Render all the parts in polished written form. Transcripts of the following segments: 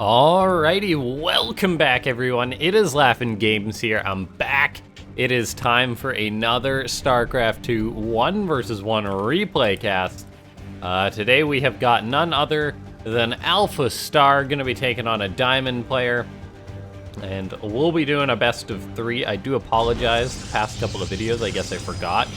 Alrighty, welcome back everyone. It is LaughNgamez here. I'm back. It is time for another Starcraft 2 1 vs 1 replay cast. Today we have got none other than AlphaStar gonna be taking on a Diamond player. And we'll be doing a best of 3. I do apologize, the past couple of videos I guess I forgot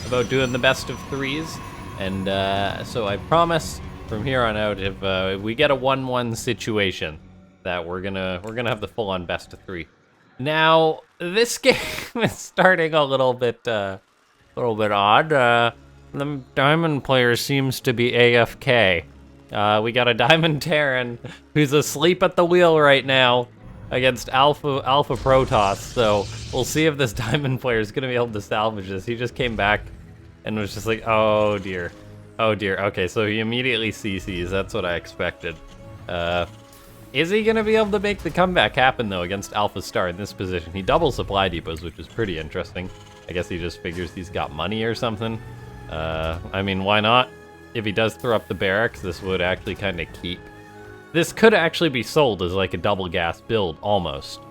about doing the best of 3s. And so I promise from here on out, if we get a 1-1 situation, that we're gonna have the full-on best of 3. Now, this game is starting a little bit odd. The Diamond player seems to be AFK. We got a Diamond Terran who's asleep at the wheel right now against Alpha Protoss. So we'll see if this Diamond player is gonna be able to salvage this. He just came back and was just like, oh dear. Oh dear, okay, so he immediately CCs, that's what I expected. Is he gonna be able to make the comeback happen though against AlphaStar in this position? He double supply depots, which is pretty interesting. I guess he just figures he's got money or something. I mean, why not? If he does throw up the barracks, this would actually kind of keep. This could actually be sold as like a double gas build, almost.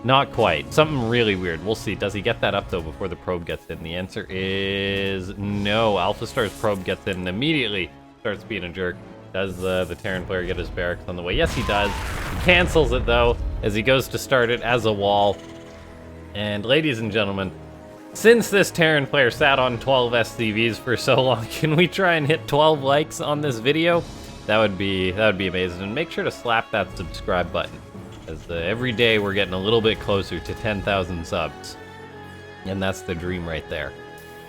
Not quite. Something really weird. We'll see. Does he get that up, though, before the probe gets in? The answer is no. AlphaStar's probe gets in and immediately starts being a jerk. Does the Terran player get his barracks on the way? Yes, he does. He cancels it, though, as he goes to start it as a wall. And ladies and gentlemen, since this Terran player sat on 12 SCVs for so long, can we try and hit 12 likes on this video? That would be amazing. And make sure to slap that subscribe button, as every day we're getting a little bit closer to 10,000 subs. And that's the dream right there.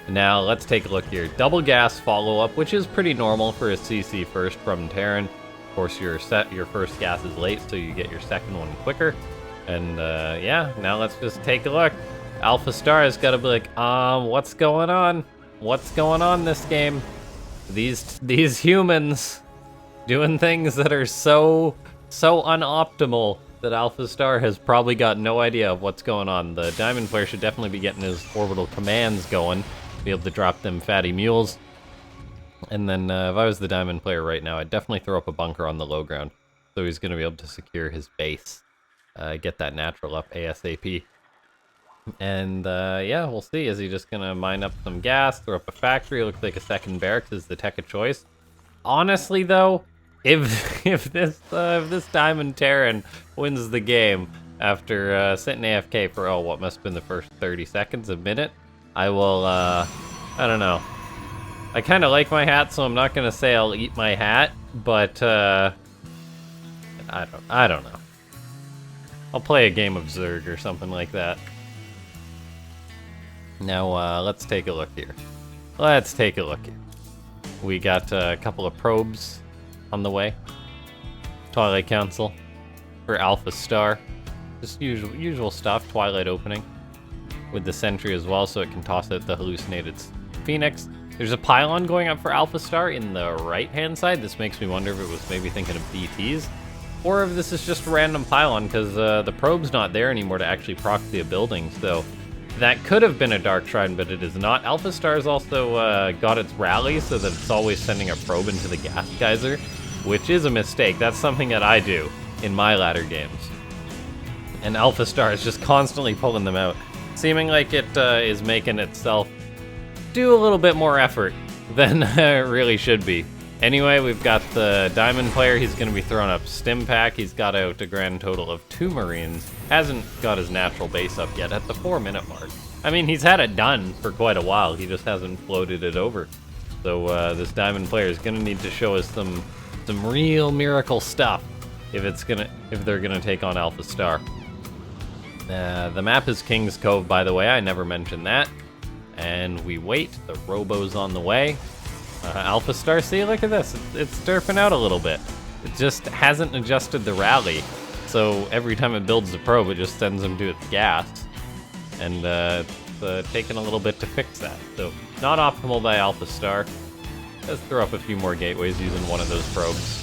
Now let's take a look here. Double gas follow-up, which is pretty normal for a CC first from Terran. Of course, your first gas is late, so you get your second one quicker. And yeah, now let's just take a look. AlphaStar has got to be like, what's going on? What's going on this game? These humans doing things that are so unoptimal that AlphaStar has probably got no idea of what's going on. The Diamond player should definitely be getting his orbital commands going, be able to drop them fatty mules. And then if I was the Diamond player right now, I'd definitely throw up a bunker on the low ground, so he's going to be able to secure his base, get that natural up ASAP. And yeah, we'll see. Is he just going to mine up some gas, throw up a factory? Looks like a second barracks is the tech of choice. Honestly, though, if this Diamond Terran wins the game after sitting AFK for, what must have been the first 30 seconds, a minute, I will, I don't know. I kind of like my hat, so I'm not going to say I'll eat my hat, but, I don't know. I'll play a game of Zerg or something like that. Now, let's take a look here. We got a couple of probes on the way. Twilight Council for AlphaStar. Just usual stuff. Twilight opening with the sentry as well, so it can toss out the hallucinated Phoenix. There's a pylon going up for AlphaStar in the right-hand side. This makes me wonder if it was maybe thinking of DTs, or if this is just a random pylon, because the probe's not there anymore to actually proc the building. So that could have been a Dark Shrine, but it is not. AlphaStar's also got its rally so that it's always sending a probe into the gas geyser, which is a mistake. That's something that I do in my ladder games. And AlphaStar is just constantly pulling them out, seeming like it is making itself do a little bit more effort than it really should be. Anyway, we've got the Diamond player. He's going to be throwing up Stim Pack. He's got out a grand total of 2 Marines. Hasn't got his natural base up yet at the 4-minute mark. I mean, he's had it done for quite a while. He just hasn't floated it over. So this Diamond player is going to need to show us some real miracle stuff if they're gonna take on AlphaStar. The map is King's Cove, by the way. I never mentioned that. And we wait. The robo's on the way. AlphaStar, see, look at this. It's derping out a little bit. It just hasn't adjusted the rally. So every time it builds the probe, it just sends them to its gas. And it's taking a little bit to fix that. So not optimal by AlphaStar. Let's throw up a few more gateways using one of those probes.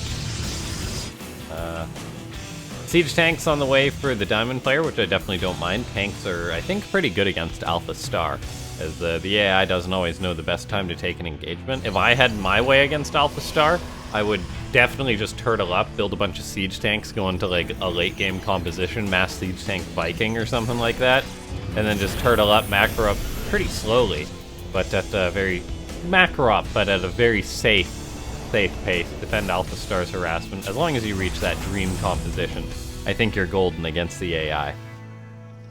Siege tanks on the way for the Diamond player, which I definitely don't mind. Tanks are, I think, pretty good against AlphaStar, as the AI doesn't always know the best time to take an engagement. If I had my way against AlphaStar, I would definitely just turtle up, build a bunch of siege tanks, go into like a late game composition, mass siege tank Viking or something like that, and then just turtle up, macro up pretty slowly, but at a very macro up, but at a very safe pace. Defend AlphaStar's harassment. As long as you reach that dream composition, I think you're golden against the AI.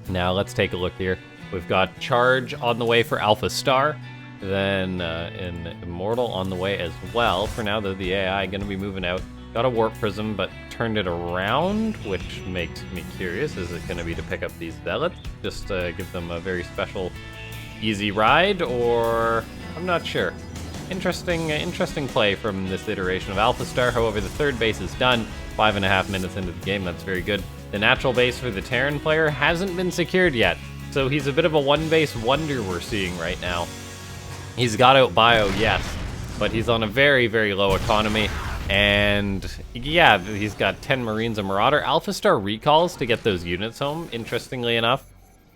Now let's take a look here. We've got Charge on the way for AlphaStar, then an Immortal on the way as well. For now, though, the AI going to be moving out. Got a Warp Prism, but turned it around, which makes me curious. Is it going to be to pick up these Zealots? Just give them a very special, easy ride, or I'm not sure. Interesting play from this iteration of AlphaStar. However, the third base is done. 5.5 minutes into the game, that's very good. The natural base for the Terran player hasn't been secured yet, so he's a bit of a one-base wonder we're seeing right now. He's got out bio, yes, but he's on a very, very low economy, and yeah, he's got 10 Marines and Marauder. AlphaStar recalls to get those units home, interestingly enough.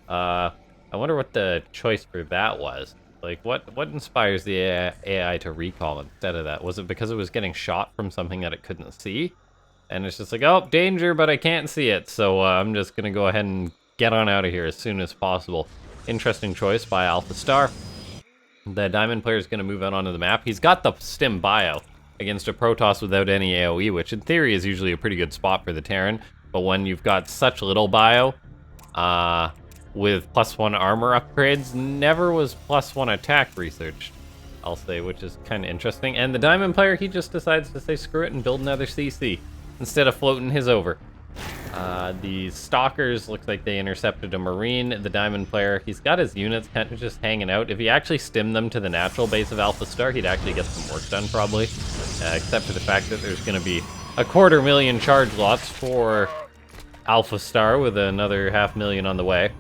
I wonder what the choice for that was. Like, what inspires the AI to recall instead of that? Was it because it was getting shot from something that it couldn't see? And it's just like, oh, danger, but I can't see it. So I'm just going to go ahead and get on out of here as soon as possible. Interesting choice by AlphaStar. The Diamond player is going to move out onto the map. He's got the Stim bio against a Protoss without any AoE, which in theory is usually a pretty good spot for the Terran. But when you've got such little bio, with +1 armor upgrades, never was +1 attack researched, I'll say, which is kind of interesting. And the Diamond player, he just decides to say screw it and build another CC instead of floating his over. The Stalkers, looks like they intercepted a Marine. The Diamond player, he's got his units kind of just hanging out. If he actually stimmed them to the natural base of AlphaStar, he'd actually get some work done, probably. Except for the fact that there's going to be a 250,000 charge lots for AlphaStar with another 500,000 on the way.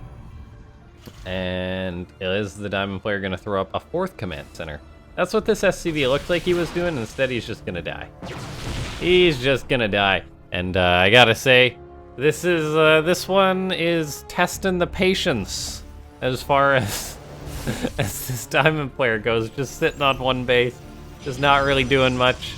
And is the Diamond player going to throw up a 4th command center? That's what this SCV looked like he was doing. Instead, he's just going to die. He's just going to die. And I gotta say, this one is testing the patience as far as as this Diamond player goes. Just sitting on one base, just not really doing much.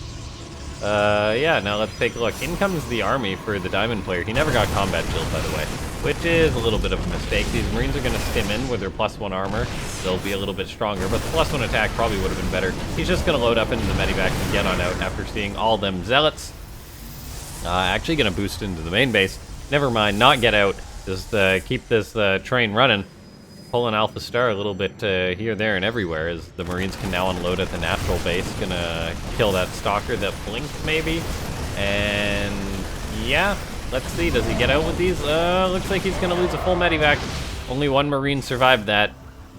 Yeah, now let's take a look. In comes the army for the Diamond player. He never got combat shield, by the way, which is a little bit of a mistake. These Marines are going to stim in with their +1 armor. They'll be a little bit stronger, but the +1 attack probably would have been better. He's just going to load up into the medevac and get on out after seeing all them Zealots. Actually going to boost into the main base. Never mind, not get out. Just keep this train running. Pulling AlphaStar a little bit here, there, and everywhere, as the Marines can now unload at the natural base. Gonna kill that Stalker that blinked, maybe. And yeah, let's see, does he get out with these? Looks like he's gonna lose a full medevac. Only 1 Marine survived that.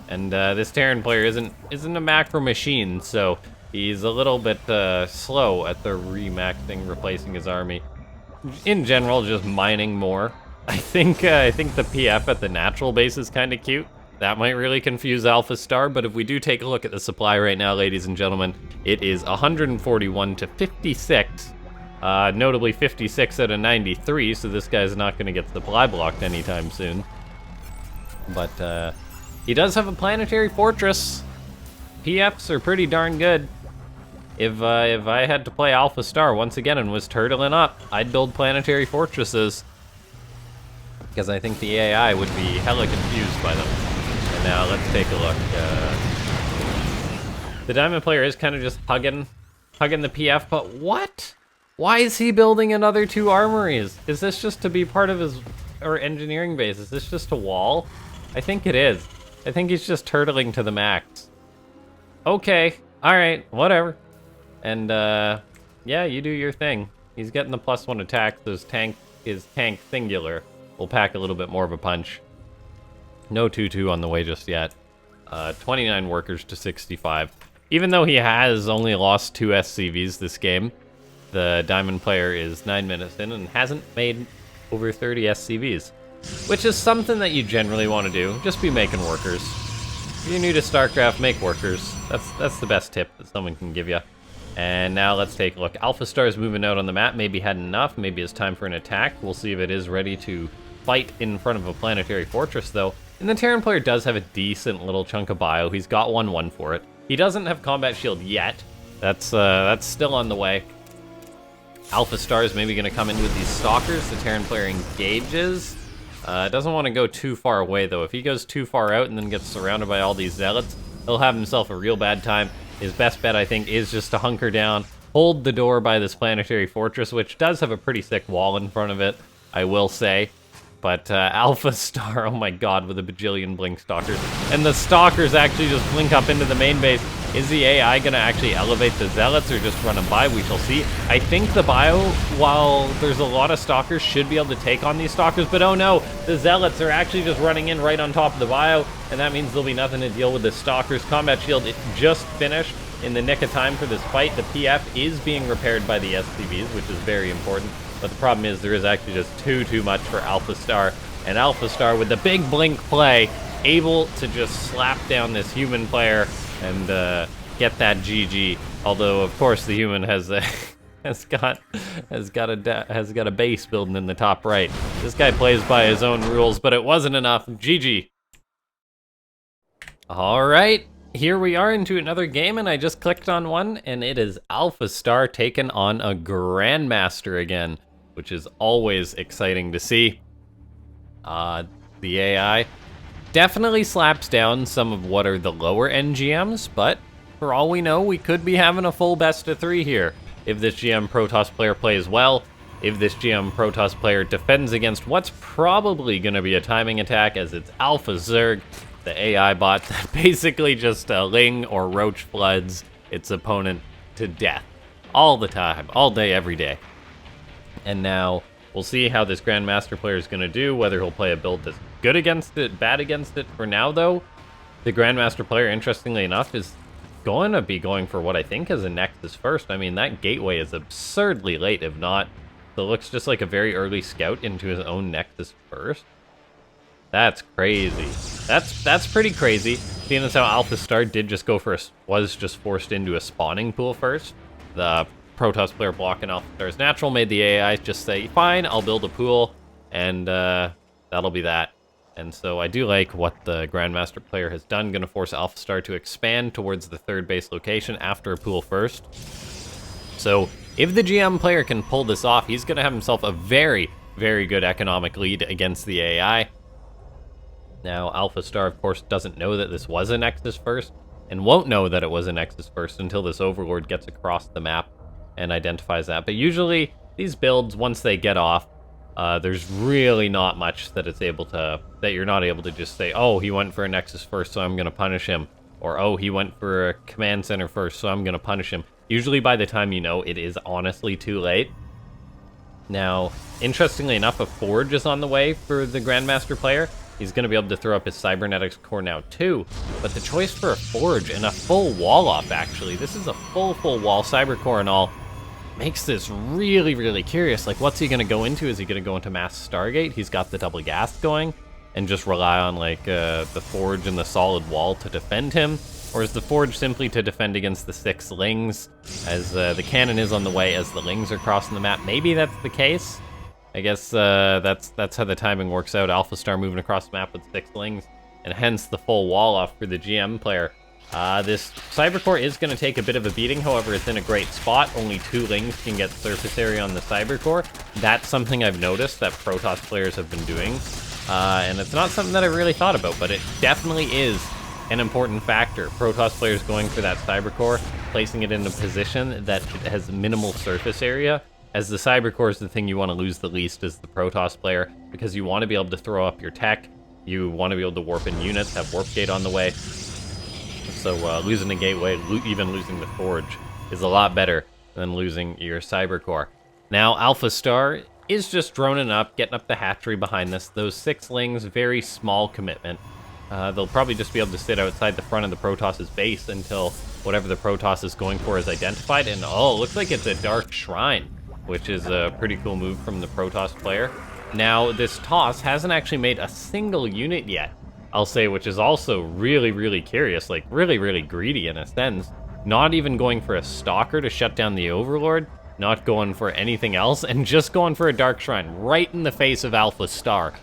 And this Terran player isn't a macro machine, so he's a little bit slow at the remaxing, replacing his army. In general, just mining more. I think the PF at the natural base is kind of cute. That might really confuse AlphaStar, but if we do take a look at the supply right now, ladies and gentlemen, it is 141 to 56. Notably 56 out of 93, so this guy's not going to get supply blocked anytime soon. But he does have a planetary fortress. PFs are pretty darn good. If I had to play AlphaStar once again and was turtling up, I'd build planetary fortresses, because I think the AI would be hella confused by them. And now let's take a look. The Diamond player is kind of just hugging the PF, but what? Why is he building another 2 armories? Is this just to be part of his engineering base? Is this just a wall? I think it is. I think he's just turtling to the max. Okay, alright, whatever. And yeah, you do your thing. He's getting the +1 attack. His tank singular will pack a little bit more of a punch. No 2-2 on the way just yet. 29 workers to 65. Even though he has only lost 2 SCVs this game, the Diamond player is 9 minutes in and hasn't made over 30 SCVs, which is something that you generally want to do. Just be making workers. If you're new to StarCraft, make workers. That's the best tip that someone can give you. And now let's take a look. AlphaStar is moving out on the map. Maybe had enough. Maybe it's time for an attack. We'll see if it is ready to fight in front of a planetary fortress, though. And the Terran player does have a decent little chunk of bio. He's got 1-1 for it. He doesn't have combat shield yet. That's still on the way. AlphaStar is maybe going to come in with these Stalkers. The Terran player engages. Doesn't want to go too far away, though. If he goes too far out and then gets surrounded by all these Zealots, he'll have himself a real bad time. His best bet, I think, is just to hunker down, hold the door by this planetary fortress, which does have a pretty thick wall in front of it, I will say. But AlphaStar, oh my god, with a bajillion blink Stalkers. And the Stalkers actually just blink up into the main base. Is the AI going to actually elevate the Zealots or just run them by? We shall see. I think the bio, while there's a lot of Stalkers, should be able to take on these Stalkers. But oh no, the Zealots are actually just running in right on top of the bio. And that means there'll be nothing to deal with the Stalkers. Combat Shield just finished in the nick of time for this fight. The PF is being repaired by the SCVs, which is very important. But the problem is there is actually just too much for AlphaStar. And AlphaStar, with the big blink play, able to just slap down this human player and get that GG. Although, of course, the human has got a base building in the top right. This guy plays by his own rules, but it wasn't enough. GG. All right. Here we are into another game, and I just clicked on one, and it is AlphaStar taking on a Grandmaster again, which is always exciting to see. The AI definitely slaps down some of what are the lower end GMs, but for all we know, we could be having a full best of 3 here. If this GM Protoss player plays well, if this GM Protoss player defends against what's probably going to be a timing attack, as it's Alpha Zerg, the AI bot that basically just Ling or Roach floods its opponent to death. All the time, all day, every day. And now, we'll see how this Grandmaster player is going to do, whether he'll play a build that's good against it, bad against it. For now, though, the Grandmaster player, interestingly enough, is going to be going for what I think is a Nexus first. I mean, that gateway is absurdly late, if not. So it looks just like a very early scout into his own Nexus first. That's crazy. That's pretty crazy. Seeing as how AlphaStar did just go for was just forced into a spawning pool first. The Protoss player blocking AlphaStar's natural made the AI just say, fine, I'll build a pool, and that'll be that. And so I do like what the Grandmaster player has done. Going to force AlphaStar to expand towards the third base location after a pool first. So if the GM player can pull this off, he's going to have himself a very, very good economic lead against the AI. Now, AlphaStar, of course, doesn't know that this was a Nexus first, and won't know that it was a Nexus first until this Overlord gets across the map and identifies that. But usually, these builds, once they get off, there's really not much that you're not able to just say, oh, he went for a Nexus first, so I'm going to punish him. Or, oh, he went for a command center first, so I'm going to punish him. Usually, by the time you know, it is honestly too late. Now, interestingly enough, a Forge is on the way for the Grandmaster player. He's going to be able to throw up his Cybernetics core now, too. But the choice for a Forge and a full wall-up, actually, this is a full wall Cyber core and all, makes this really, really curious. Like, what's he going to go into? Is he going to go into Mass Stargate? He's got the double gas going, and just rely on, like, the Forge and the solid wall to defend him? Or is the Forge simply to defend against the 6 Lings, as the cannon is on the way as the Lings are crossing the map? Maybe that's the case. I guess that's how the timing works out. AlphaStar moving across the map with 6 Lings, and hence the full wall off for the GM player. This Cybercore is going to take a bit of a beating, however, it's in a great spot. Only 2 Lings can get surface area on the Cybercore. That's something I've noticed that Protoss players have been doing, and it's not something that I really thought about, but it definitely is an important factor. Protoss players going for that Cybercore, placing it in a position that has minimal surface area, as the Cybercore is the thing you want to lose the least as the Protoss player, because you want to be able to throw up your tech, you want to be able to warp in units, have warp gate on the way. So losing a gateway, even losing the Forge, is a lot better than losing your Cybercore. Now, AlphaStar is just droning up, getting up the hatchery behind this. Those 6 Lings, very small commitment. They'll probably just be able to sit outside the front of the Protoss's base until whatever the Protoss is going for is identified. And oh, looks like it's a Dark Shrine, which is a pretty cool move from the Protoss player. Now, this Toss hasn't actually made a single unit yet, I'll say, which is also really, really curious, like really, really greedy in a sense. Not even going for a Stalker to shut down the Overlord, not going for anything else, and just going for a Dark Shrine right in the face of AlphaStar.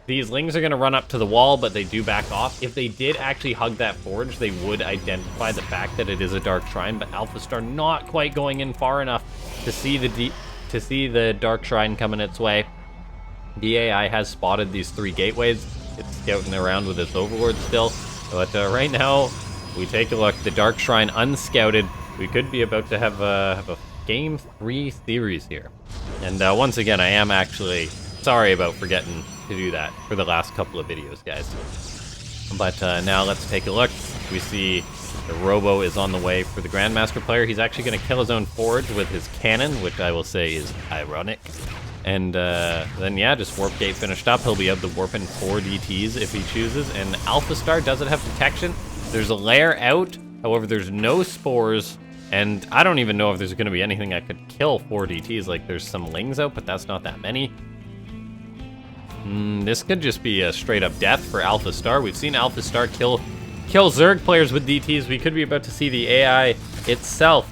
These Lings are going to run up to the wall, but they do back off. If they did actually hug that Forge, they would identify the fact that it is a Dark Shrine, but AlphaStar not quite going in far enough to see to see the Dark Shrine coming its way. The AI has spotted these 3 gateways. It's scouting around with its Overlord still. But right now, we take a look. The Dark Shrine unscouted. We could be about to have a Game 3 series here. And once again, I am actually sorry about forgetting to do that for the last couple of videos, guys. But now let's take a look. We see the Robo is on the way for the Grandmaster player. He's actually going to kill his own Forge with his cannon, which I will say is ironic. And then, yeah, just Warp Gate finished up. He'll be able to warp in 4 DTs if he chooses. And AlphaStar doesn't have protection. There's a lair out. However, there's no spores. And I don't even know if there's going to be anything that could kill 4 DTs. Like, there's some lings out, but that's not that many. This could just be a straight-up death for AlphaStar. We've seen AlphaStar kill Zerg players with DTs. We could be about to see the AI itself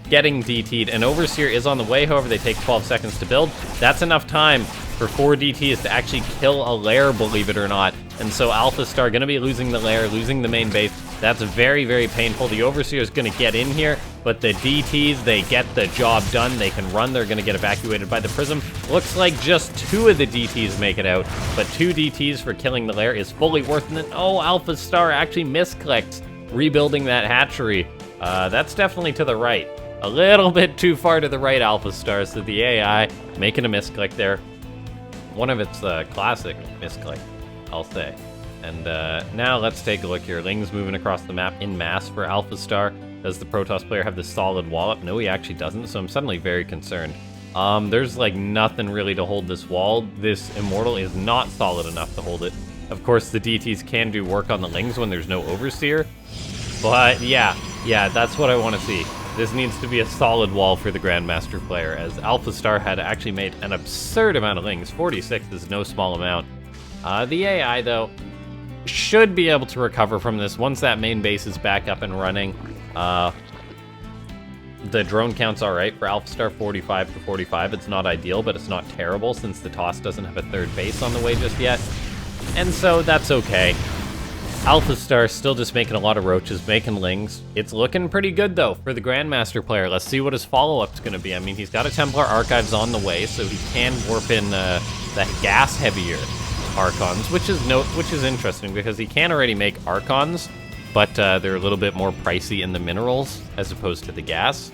getting DT'd. And Overseer is on the way, however, they take 12 seconds to build. That's enough time for 4 DTs to actually kill a lair, believe it or not. And so AlphaStar going to be losing the lair, losing the main base. That's very, very painful. The Overseer is going to get in here, but the DTs, they get the job done. They can run. They're going to get evacuated by the Prism. Looks like just 2 of the DTs make it out, but 2 DTs for killing the lair is fully worth it. Oh, AlphaStar actually misclicked rebuilding that hatchery. That's definitely to the right. A little bit too far to the right, AlphaStar, so the AI making a misclick there. One of its classic misclick, I'll say. And now let's take a look here. Ling's moving across the map in mass for AlphaStar. Does the Protoss player have the solid wallop? No, he actually doesn't, so I'm suddenly very concerned. There's like nothing really to hold this wall. This Immortal is not solid enough to hold it. Of course, the DTs can do work on the Lings when there's no Overseer. But yeah, that's what I want to see. This needs to be a solid wall for the Grandmaster player, as AlphaStar had actually made an absurd amount of Lings. 46 is no small amount. The AI, though, should be able to recover from this once that main base is back up and running. The drone count's alright for AlphaStar, 45 to 45. It's not ideal, but it's not terrible since the TOS doesn't have a 3rd base on the way just yet. And so that's okay. AlphaStar still just making a lot of roaches, making lings. It's looking pretty good, though, for the Grandmaster player. Let's see what his follow-up's going to be. I mean, he's got a Templar Archives on the way, so he can warp in the gas-heavier Archons, which is interesting, because he can already make Archons, but they're a little bit more pricey in the minerals as opposed to the gas.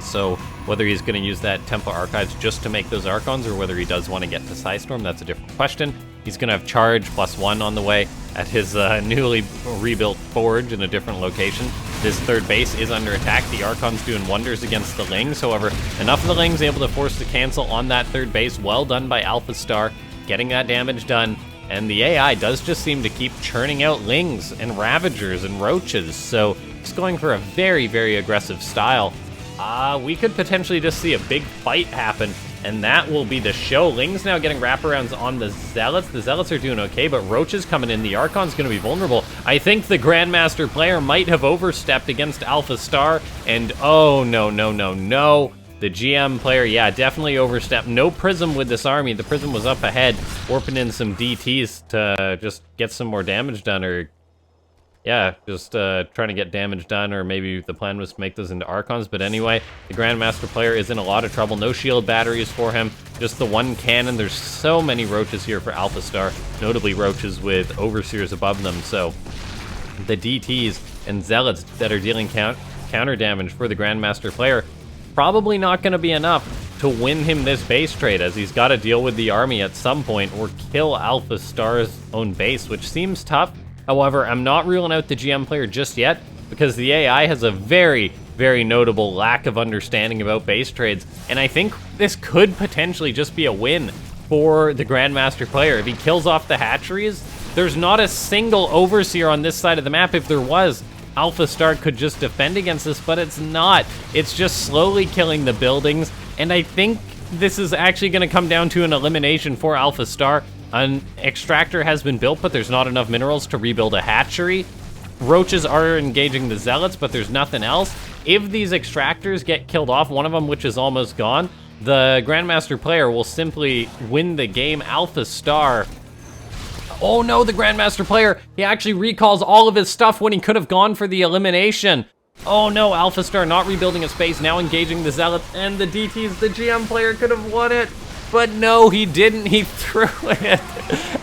So whether he's going to use that Templar Archives just to make those Archons, or whether he does want to get to Psystorm, that's a different question. He's going to have Charge +1 on the way at his newly rebuilt Forge in a different location. This 3rd base is under attack. The Archon's doing wonders against the Lings. However, enough of the Lings able to force the cancel on that 3rd base. Well done by AlphaStar, getting that damage done. And the AI does just seem to keep churning out Lings and Ravagers and Roaches. So it's going for a very, very aggressive style. We could potentially just see a big fight happen, and that will be the show. Ling's now getting wraparounds on the Zealots. The Zealots are doing okay, but Roaches coming in. The Archon's going to be vulnerable. I think the Grandmaster player might have overstepped against AlphaStar, and oh, no. The GM player, yeah, definitely overstepped. No Prism with this army. The Prism was up ahead, warping in some DTs to just get some more damage done, or yeah, just trying to get damage done, or maybe the plan was to make those into Archons. But anyway, the Grandmaster player is in a lot of trouble. No shield batteries for him, just the 1 cannon. There's so many Roaches here for AlphaStar, notably Roaches with Overseers above them. So the DTs and Zealots that are dealing counter damage for the Grandmaster player, probably not going to be enough to win him this base trade, as he's got to deal with the army at some point or kill AlphaStar's own base, which seems tough. However, I'm not ruling out the GM player just yet, because the AI has a very, very notable lack of understanding about base trades, and I think this could potentially just be a win for the Grandmaster player. If he kills off the hatcheries, there's not a single Overseer on this side of the map. If there was, AlphaStar could just defend against this, but it's not. It's just slowly killing the buildings, and I think this is actually going to come down to an elimination for AlphaStar. An extractor has been built, but there's not enough minerals to rebuild a hatchery. Roaches are engaging the Zealots, but there's nothing else. If these extractors get killed off, one of them which is almost gone, the Grandmaster player will simply win the game. AlphaStar, oh no, the Grandmaster player, he actually recalls all of his stuff when he could have gone for the elimination. Oh no, AlphaStar not rebuilding his base, now engaging the Zealots and the DTs. The GM player could have won it, but no, he didn't. He threw it.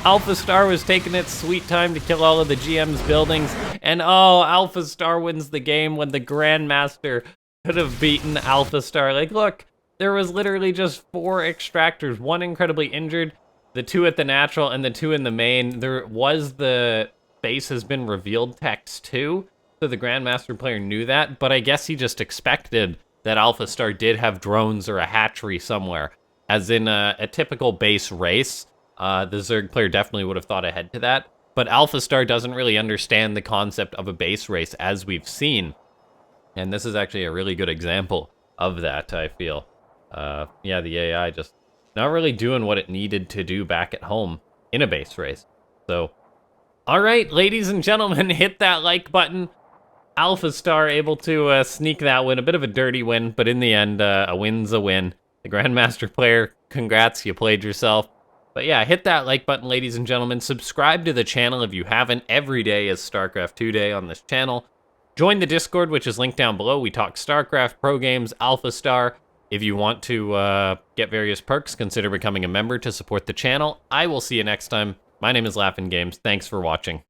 AlphaStar was taking its sweet time to kill all of the GM's buildings, and oh, AlphaStar wins the game when the Grandmaster could have beaten AlphaStar. Like, look, there was literally just 4 extractors, 1 incredibly injured, the 2 at the natural, and the 2 in the main. There was the base has been revealed text too, so the Grandmaster player knew that, but I guess he just expected that AlphaStar did have drones or a hatchery somewhere. As in a typical base race, the Zerg player definitely would have thought ahead to that, but AlphaStar doesn't really understand the concept of a base race as we've seen. And this is actually a really good example of that, I feel. Yeah, the AI just not really doing what it needed to do back at home in a base race. So, all right, ladies and gentlemen, hit that like button. AlphaStar able to sneak that win, a bit of a dirty win, but in the end, a win's a win. The Grandmaster player, congrats, you played yourself. But yeah, hit that like button, ladies and gentlemen. Subscribe to the channel if you haven't. Every day is StarCraft 2 day on this channel. Join the Discord, which is linked down below. We talk StarCraft, pro games, AlphaStar. If you want to get various perks, consider becoming a member to support the channel. I will see you next time. My name is LaughNgamez. Thanks for watching.